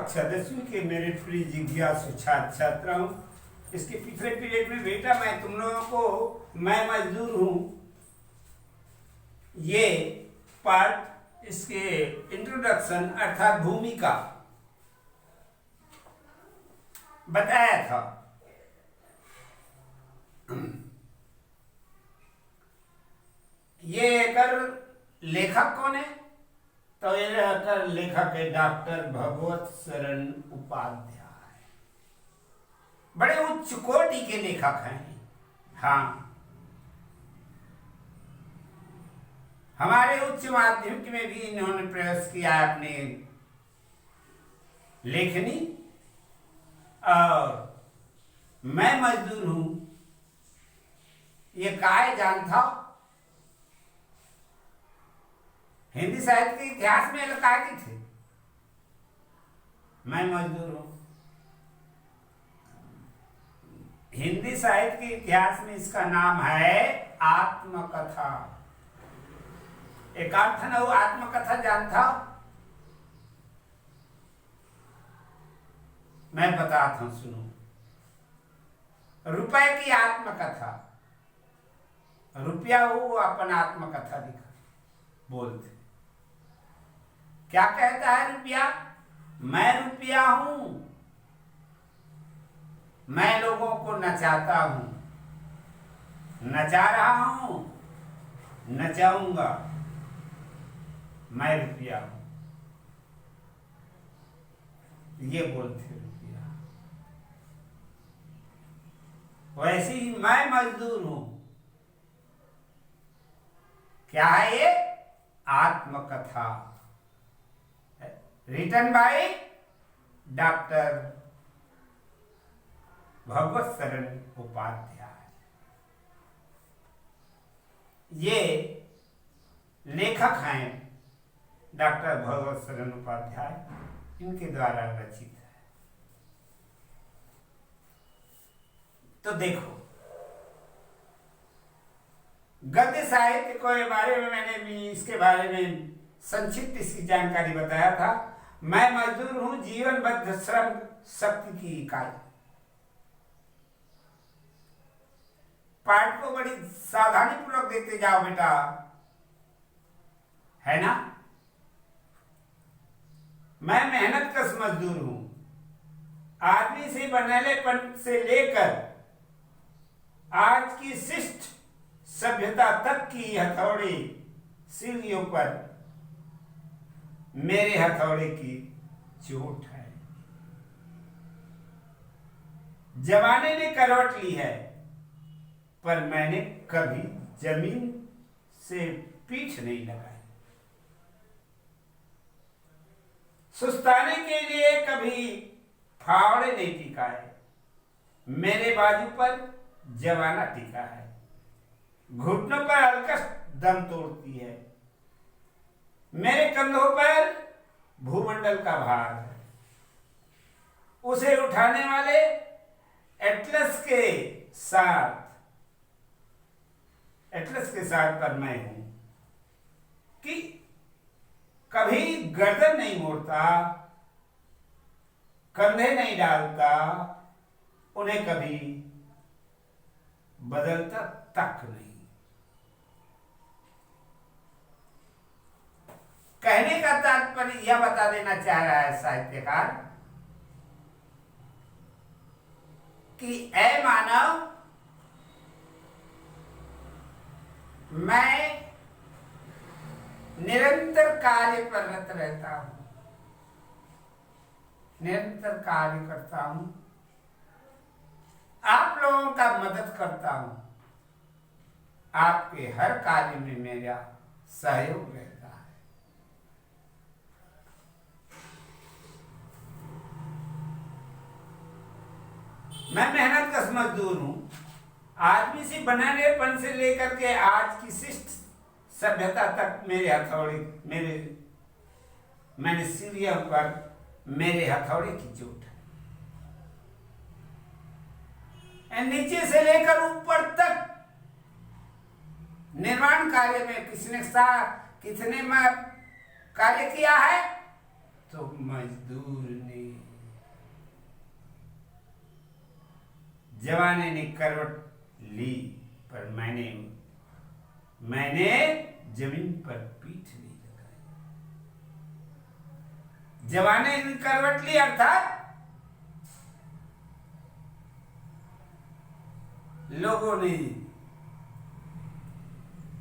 कक्षा 10वीं के मेरे प्रिय जिज्ञासु छात्र छात्राओं, इसके पिछले पीरियड में बेटा मैं तुम लोगों को मैं मजदूर हूं ये पार्ट इसके इंट्रोडक्शन अर्थात भूमिका बताया था। ये एकर लेखक कौन है? तो ये एकर लेखक है डॉक्टर भगवत शरण उपाध्याय। बड़े उच्च कोटि के लेखक हैं। हाँ, हमारे उच्च माध्यमिक में भी इन्होंने प्रयास किया अपने लेखनी। और मैं मजदूर हूं ये काय जानता? हिंदी साहित्य के इतिहास में काय के थे? मैं मजदूर हूं। हिंदी साहित्य के इतिहास में इसका नाम है आत्मकथा। एक अर्थ न हो आत्मकथा जानता? मैं बताता हूं, सुनो। रुपए की आत्मकथा, रुपया हो वो अपन आत्मकथा दिखा बोलते। क्या कहता है रुपया? मैं रुपया हूं, मैं लोगों को नचाता हूं, नचा रहा हूं, नचाऊंगा, मैं रुपया हूं, ये बोलते रुपया। वैसे ही मैं मजदूर हूं। क्या है ये? आत्मकथा, रिटन बाय डॉक्टर भगवत शरण उपाध्याय। ये लेखक हैं डॉक्टर भगवत शरण उपाध्याय, इनके द्वारा रचित है। तो देखो, गद्य साहित्य के बारे में मैंने भी इसके बारे में संक्षिप्त इसकी जानकारी बताया था। मैं मजदूर हूं जीवनबद्ध श्रम शक्ति की इकाई। पाठ को बड़ी सावधानी पूर्वक देखते जाओ बेटा, है ना। मैं मेहनत कश मजदूर हूं। आदमी से बनैलेपन से लेकर आज की शिष्ट सभ्यता तक की हथौड़ी सीढ़ियों पर मेरे हथौड़े की चोट है। जमाने ने करवट ली है, पर मैंने कभी जमीन से पीठ नहीं लगाई। सुस्ताने के लिए कभी फावड़े नहीं टिकाए। मेरे बाजू पर जवाना टिका है, घुटनों पर अलकश दम तोड़ती है। मेरे कंधों पर भूमंडल का भार है। उसे उठाने वाले एटलस के साथ पर मैं हूं कि कभी गर्दन नहीं मोड़ता, कंधे नहीं डालता, उन्हें कभी बदलता तक नहीं। कहने का तात्पर्य यह बता देना चाह रहा है साहित्यकार कि ऐ मानव, मैं निरंतर कार्य पर रत रहता हूं, निरंतर कार्य करता हूं, आप लोगों का मदद करता हूं, आपके हर कार्य में मेरा सहयोग रहता है। मैं मेहनत कश मजदूर हूं। आदमी से बनानेपन से लेकर के आज की शिष्ट सभ्यता तक मेरे हथौड़े मैंने सीढ़ियों पर मेरे हथौड़े की चोट है। नीचे से लेकर ऊपर तक निर्माण कार्य में किसने कार्य किया है? तो मजदूर ने। जमाने ने करवट ली, पर मैंने जमीन पर पीठ नहीं लगाई। जमाने ने करवट ली अर्थात लोगों ने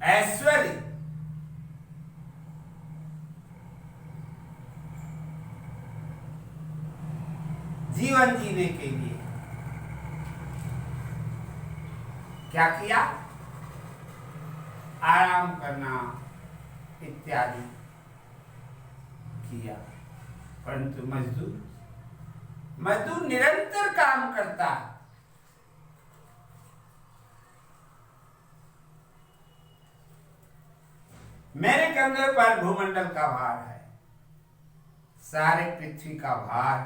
ऐश्वर्य, जीवन जीने के लिए क्या किया? आराम करना इत्यादि किया। परंतु मजदूर निरंतर काम करता है। मेरे कंधे पर भूमंडल का भार है, सारे पृथ्वी का भार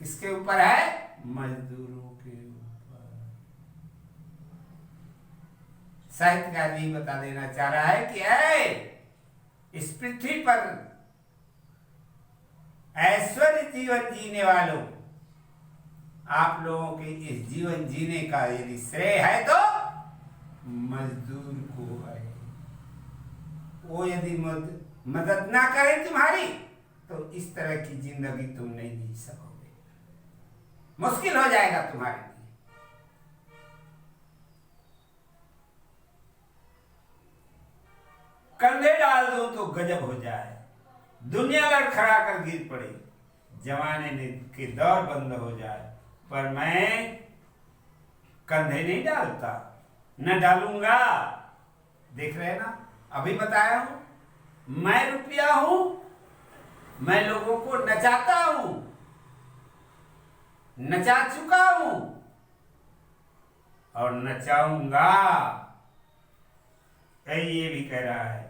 किसके ऊपर है? मजदूरों के ऊपर। साहित्यकार जी बता देना चाह रहा है कि इस पृथ्वी पर ऐश्वर्य जीवन जीने वालों, आप लोगों के इस जीवन जीने का यदि श्रेय है तो मजदूर को है। वो यदि मदद ना करे तुम्हारी तो इस तरह की जिंदगी तुम नहीं जी सकोगे, मुश्किल हो जाएगा तुम्हारे लिए। कंधे डाल दो तो गजब हो जाए, दुनिया लड़खड़ा कर गिर पड़े, जमाने के दौर बंद हो जाए, पर मैं कंधे नहीं डालता, न डालूंगा। देख रहे ना, अभी बताया हूं, मैं रुपया हूं, मैं लोगों को नचाता हूं, नचा चुका हूं और नचाऊंगा। ये भी कह रहा है,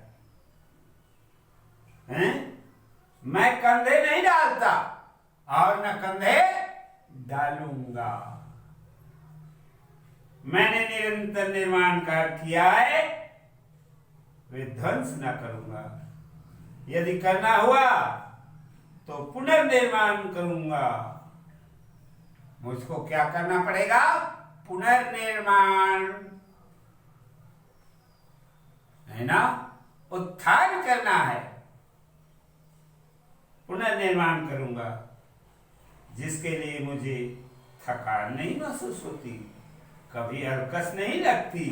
हैं? मैं कंधे नहीं डालता और न कंधे डालूंगा। मैंने निरंतर निर्माण कार्य किया है, विध्वंस न करूंगा। यदि करना हुआ तो पुनर्निर्माण करूंगा। मुझको क्या करना पड़ेगा? पुनर्निर्माण, है ना? उत्थान करना है, पुनर्निर्माण करूंगा, जिसके लिए मुझे थकान नहीं महसूस होती, कभी अलकस नहीं लगती,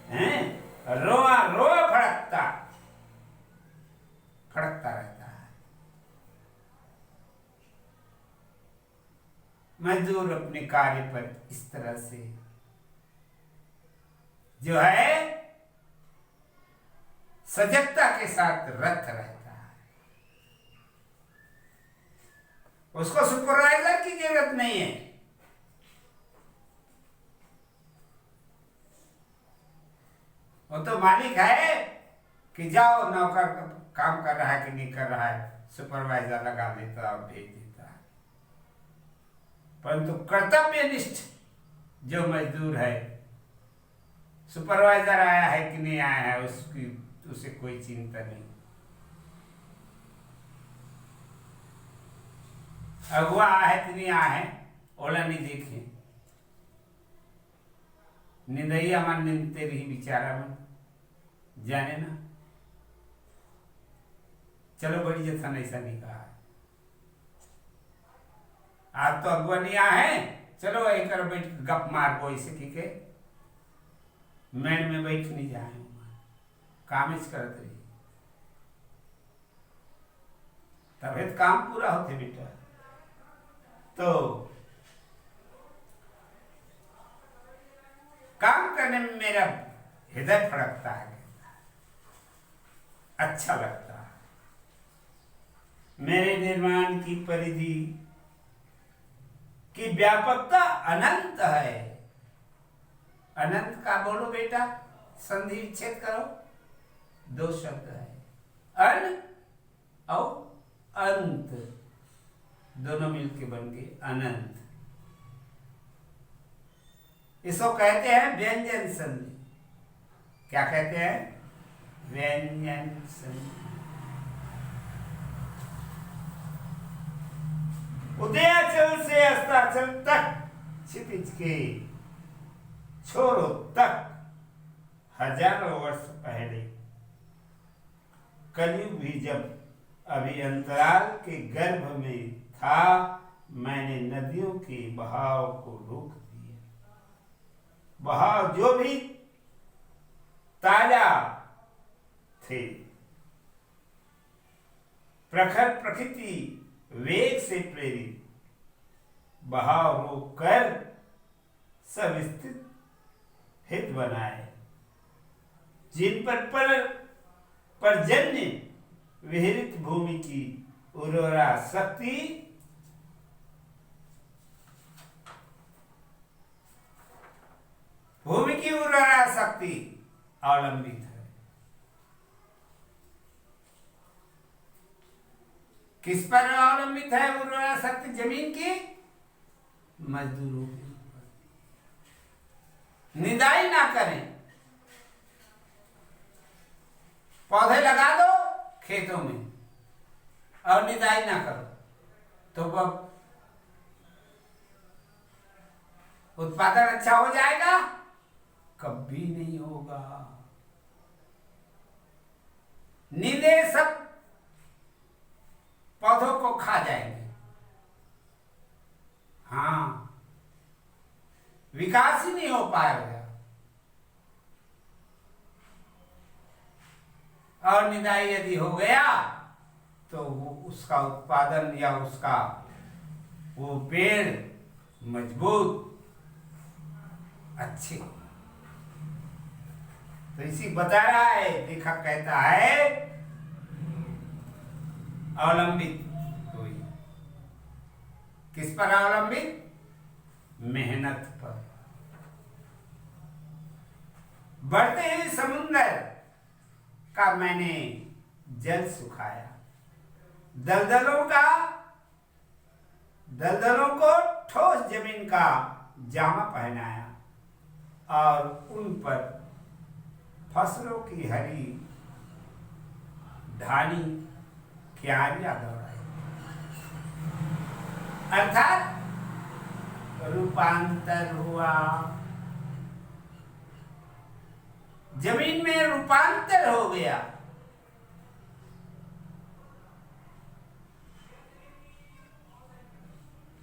हैं? रोआ रोआ फड़कता रहता है। मजदूर अपने कार्य पर इस तरह से जो है सजगता के साथ रत रहता है। उसको सुपरवाइजर की जरूरत नहीं है, वो तो मालिक है कि जाओ, नौकर काम कर रहा है कि नहीं कर रहा है, सुपरवाइजर लगा देता और भेज देता है। परंतु कर्तव्यनिष्ठ जो मजदूर है, सुपरवाइजर आया है कि नहीं आया है उसे कोई चिंता नहीं। अगुआ आया है कि नहीं आया है ओला नहीं देखे, निंदैया मन निंदते रही बेचारा मन, जाने ना। चलो बड़ी जथन ऐसा नहीं कहा है, आज तो अगुआ नहीं आया है, चलो एक बैठ गप मार को ऐसे ठीक है, मैन में बैठ नहीं जाए, कामिज करते रही, तभी काम पूरा होते बेटा। तो काम करने में मेरा हृदय फड़कता है, अच्छा लगता है। मेरे निर्माण की परिधि की व्यापकता अनंत है। अनंत का बोलो बेटा, संधि विच्छेद करो, दो शब्द है, अन और अंत, दोनों मिलके बन गए अनंत। इसको कहते हैं व्यंजन संधि। क्या कहते हैं? व्यंजन संधि। उदयाचल से अस्ताचल तक क्षितिज के छोरों तक हजारों वर्ष पहले कलयुग भी जब अभी अंतराल के गर्भ में था, मैंने नदियों के बहाव को रोक दिया। बहाव जो भी ताजा थे, प्रखर प्रकृति वेग से प्रेरित बहाव रोककर सब स्थित हित बनाए, जिन पर पर्जन्य विहरित भूमि की उर्वरा शक्ति अवलंबित है। किस पर अवलंबित है उर्वरा शक्ति? जमीन की मजदूरों के ऊपर। निदाई ना करें, पौधे लगा दो खेतों में और निदाई ना करो तो वह उत्पादन अच्छा हो जाएगा? कभी नहीं होगा। नींदे सब पौधों को खा जाएंगे। हाँ, विकास ही नहीं हो पाएगा। और निदाई यदि हो गया तो वो उसका उत्पादन या उसका वो पेड़ मजबूत अच्छे। तो इसी बता रहा है, लेखक कहता है अवलंबित हुई। किस पर अवलंबित? मेहनत पर। बढ़ते हुए समुद्र का मैंने जल सुखाया, दलदलों को ठोस जमीन का जामा पहनाया और उन पर फसलों की हरी धानी क्यारियां दौड़ाई। अर्थात रूपांतर हुआ, जमीन में रूपांतर हो गया।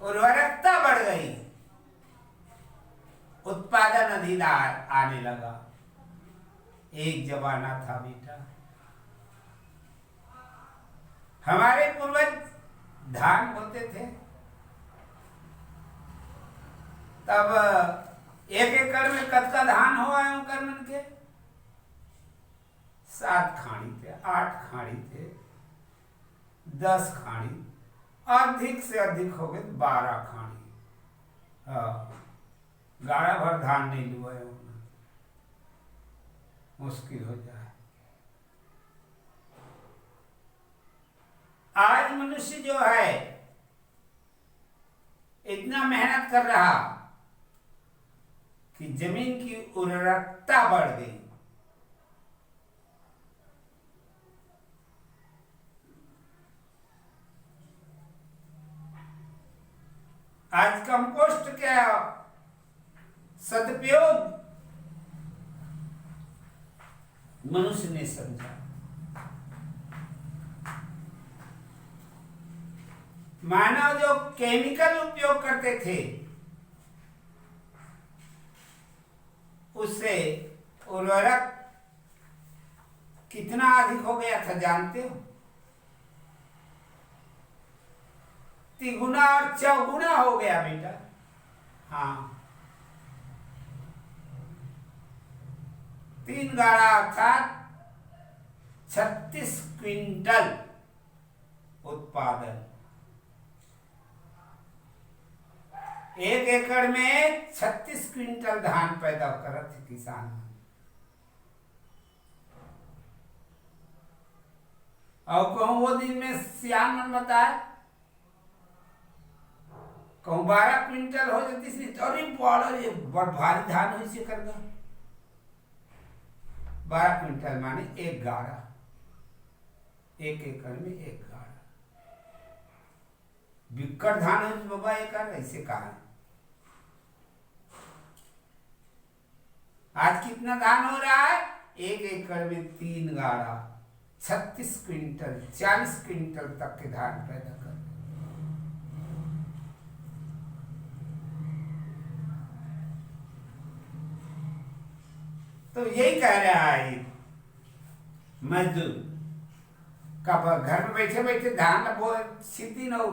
उर्वरकता बढ़ गई, उत्पादन अधिकार आने लगा। एक जमाना था बेटा, हमारे पूर्वज धान बोते थे, तब 1 एकड़ में कतका धान हुआ है कर मन के 7 खाड़ी थे, 8 खाड़ी थे, 10 खाड़ी, अधिक से अधिक हो गए 12 खाड़ी। गाड़ा भर धान नहीं लुआ है, मुश्किल हो जाए। आज मनुष्य जो है इतना मेहनत कर रहा कि जमीन की उर्वरकता बढ़ गई। आज कंपोस्ट का सदुपयोग मनुष्य ने समझा। मानव जो केमिकल उपयोग करते थे उससे उर्वरक कितना अधिक हो गया था जानते हो? 3 गुना और 4 गुना हो गया बेटा। हाँ, 3 गाड़ा अर्थात 36 क्विंटल उत्पादन। 1 एकड़ में 36 क्विंटल धान पैदा करत किसान। और कहूं वो दिन में सियान मन बताए कहूं 12 क्विंटल हो जाती थी, अरे बड़ भारी धान हो से करना। 12 क्विंटल माने 1 गाड़ा, 1 एकड़ में 1 गाड़ा। बिक्कट धान हो बाबा एकड़, ऐसे कहा। आज कितना धान हो रहा है? 1 एकड़ में 3 गाड़ा, 36 क्विंटल, 40 क्विंटल तक के धान पैदा कर। तो यही कह रहा है मजदूर कब घर में बैठे बैठे धान वो सीधी न हो,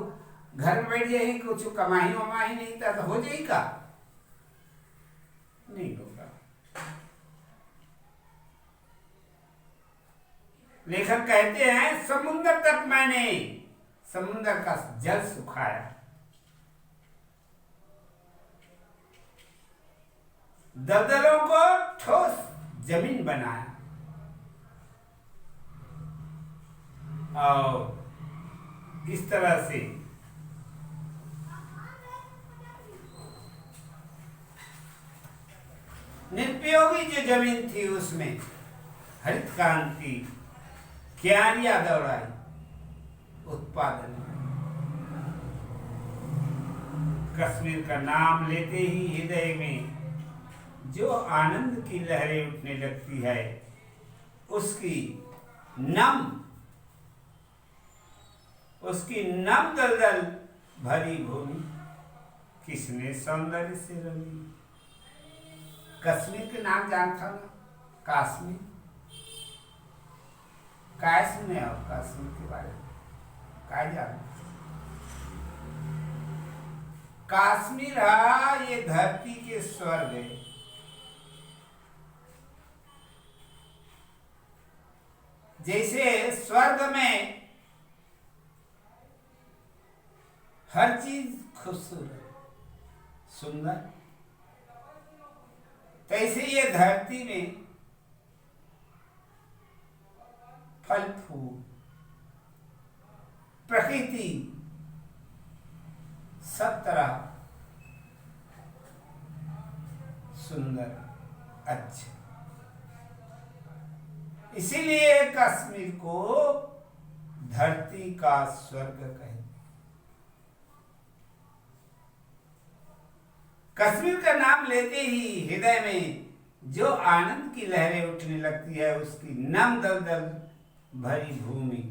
घर में बैठ जाए कुछ कमाई वमाई नहीं था तो हो जाएगा, नहीं होगा। लेखक कहते हैं समुद्र तक मैंने समुद्र का जल सुखाया, दलदलों को ठोस जमीन बनाया, और इस तरह से निरुपयोगी जो जमीन थी उसमें हरित क्रांति क्यारियां दौड़ाई उत्पादन। कश्मीर का नाम लेते ही हृदय में जो आनंद की लहरें उठने लगती है, उसकी नम दलदल भरी भूमि किसने सौंदर्य से रंगी। कश्मीर के नाम जानता ना, काश्मीर काय सुने हो कश्मीर के बारे में, काय जानो? काश्मीर है ये धरती के स्वर्ग है। जैसे स्वर्ग में हर चीज खूबसूरत सुंदर, तैसे ये धरती में फल फूल प्रकृति सब तरह सुंदर अच्छा, इसीलिए कश्मीर को धरती का स्वर्ग कहते। कश्मीर का नाम लेते ही हृदय में जो आनंद की लहरें उठने लगती है, उसकी नम दलदल भरी भूमि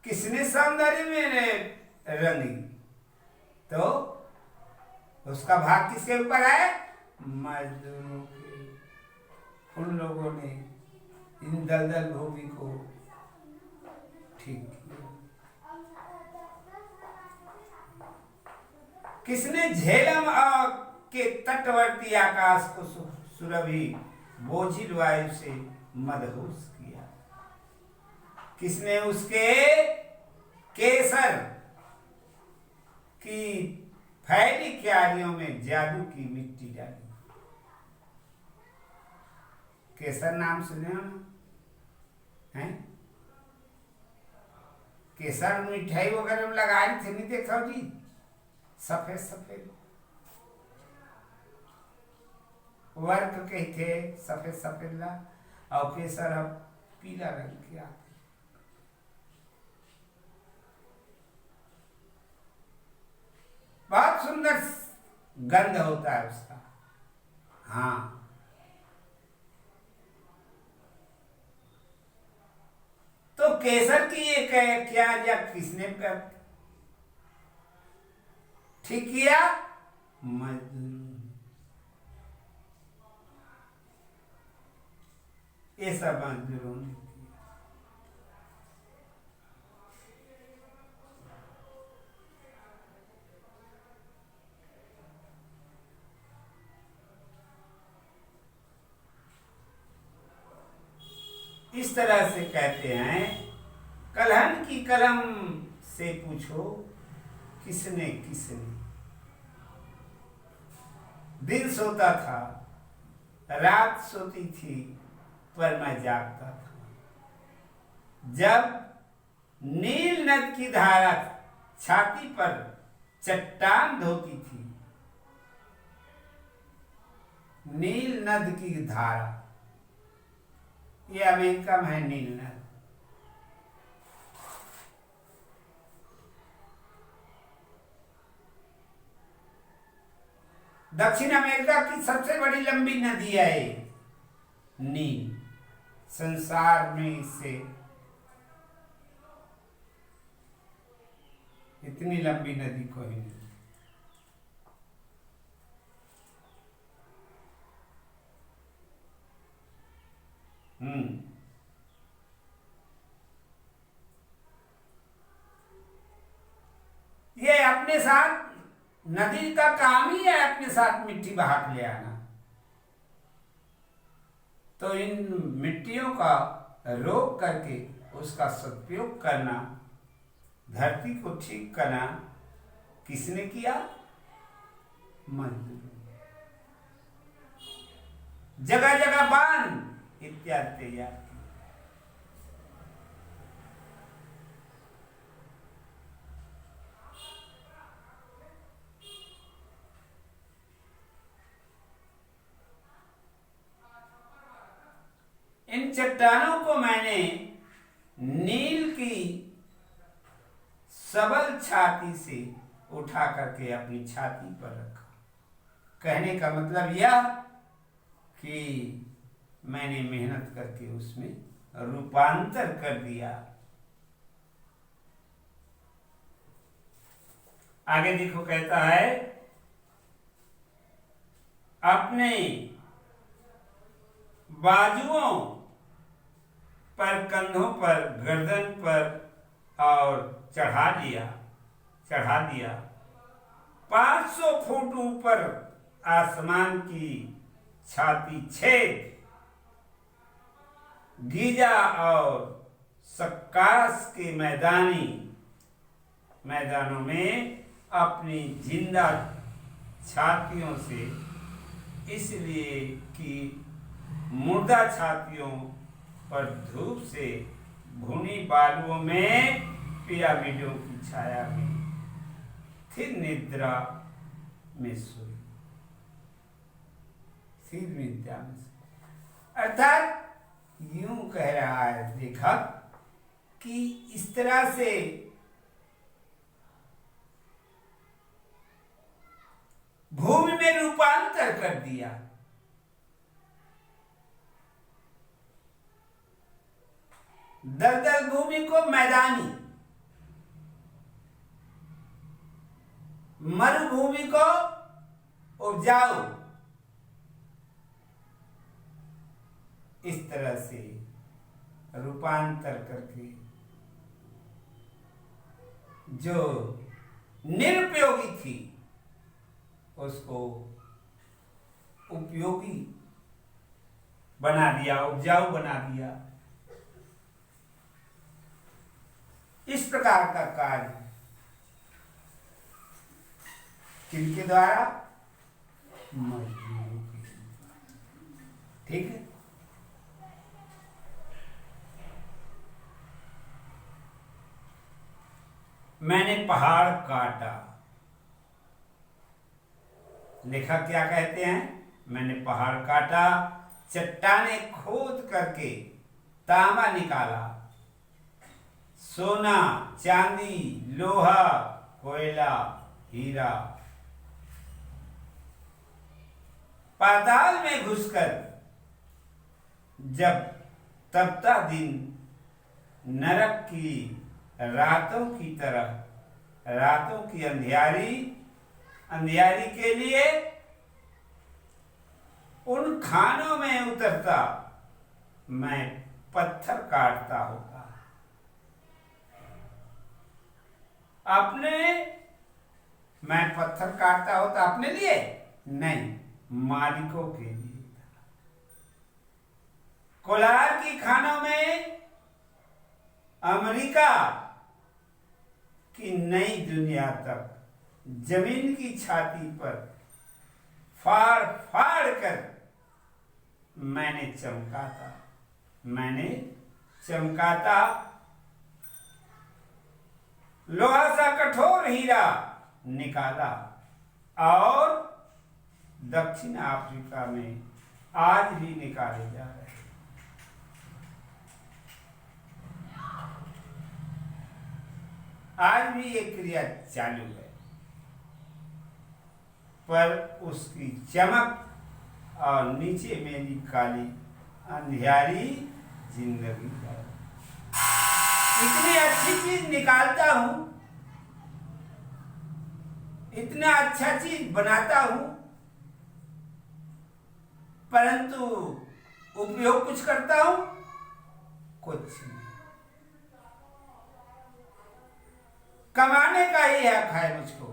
किसने सौंदर्य में रंगी। तो उसका भाग किसके ऊपर है? मजदूरों के। उन लोगों ने इन दलदल भूमि को ठीक किया। किसने झेलम के तटवर्ती आकाश को सुरभि बोझिल वायु से मदहोश किया। किसने उसके केसर की फैली क्यारियों में जादू की मिट्टी डाली। केसर नाम सुने हो ना? हैं? केसर मिठाई वगैरह लगा रही थे, नहीं देखा जी? सफेद सफेद वर्क के थे, सफेद सफेद ला, और केसर अब पीला रंग के आते। बहुत सुंदर गंध होता है उसका। हाँ, तो केसर की ये क्या या किसने ठीक किया? मजदूर। ये सब मजदूरों ने किया। इस तरह से कहते हैं, कलहन की कलम से पूछो किसने किसने। दिन सोता था, रात सोती थी, पर मैं जागता था। जब नील नद की धारा छाती पर चट्टान धोती थी। नील नद की धारा, ये अमेरिका में है नील नद। दक्षिण अमेरिका की सबसे बड़ी लंबी नदी है नील। संसार में इससे इतनी लंबी नदी कोई नहीं। ये अपने साथ नदी का काम ही है अपने साथ मिट्टी बहा के ले आना। तो इन मिट्टियों का रोक करके उसका सदुपयोग करना, धरती को ठीक करना किसने किया? मजदूरों। जगह जगह बांध इत्यादि तैयार किए। इन चट्टानों को मैंने नील की सबल छाती से उठा करके अपनी छाती पर रखा। कहने का मतलब यह कि मैंने मेहनत करके उसमें रूपांतर कर दिया। आगे देखो, कहता है अपने बाजुओं पर, कंधों पर, गर्दन पर और चढ़ा दिया 500 फुट ऊपर आसमान की छाती छेद गीजा और सक्कास के मैदानों में अपनी जिंदा छातियों से, इसलिए कि मुर्दा छातियों पर धूप से भुनी बालुओं में पिरामिडों की छाया में फिर निद्रा में सोई। फिर निद्रा में सोई अर्थात यूं कह रहा है लेखक कि इस तरह से भूमि में रूपांतर कर दिया। दलदल भूमि को मैदानी, मरुभूमि को उपजाऊ, इस तरह से रूपांतर करके जो निरुपयोगी थी उसको उपयोगी बना दिया, उपजाऊ बना दिया। इस प्रकार का कार्य किनके द्वारा? मजदूरों के। ठीक है। मैंने पहाड़ काटा। लेखक क्या कहते हैं? मैंने पहाड़ काटा, चट्टाने खोद करके तांबा निकाला, सोना, चांदी, लोहा, कोयला, हीरा। पाताल में घुसकर जब तपता दिन नरक की रातों की तरह, रातों की अंधियारी के लिए उन खानों में उतरता, मैं पत्थर काटता होता। मैं पत्थर काटता होता अपने लिए नहीं, मालिकों के लिए। कोलार की खानों में अमेरिका की नई दुनिया तक जमीन की छाती पर फाड़ फाड़ कर मैंने चमकाता लोहा सा कठोर हीरा निकाला और दक्षिण अफ्रीका में आज भी निकाले जा रहे हैं। आज भी ये क्रिया चालू है। पर उसकी चमक और नीचे मेरी काली अंधियारी जिंदगी है। इतनी अच्छी चीज निकालता हूं, इतना अच्छा चीज बनाता हूं, परंतु उपयोग कुछ करता हूं, कुछ नहीं। कमाने का ही हक है मुझको,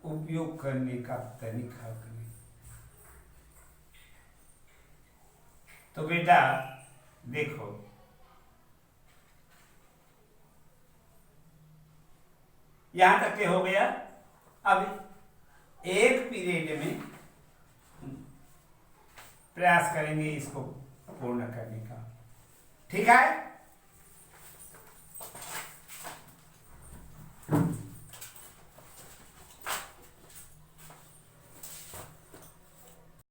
उपयोग करने का तनिक हक नहीं। तो बेटा देखो, यहां तक के हो गया। अब एक पीरियड में प्रयास करेंगे इसको पूर्ण करने का, ठीक है।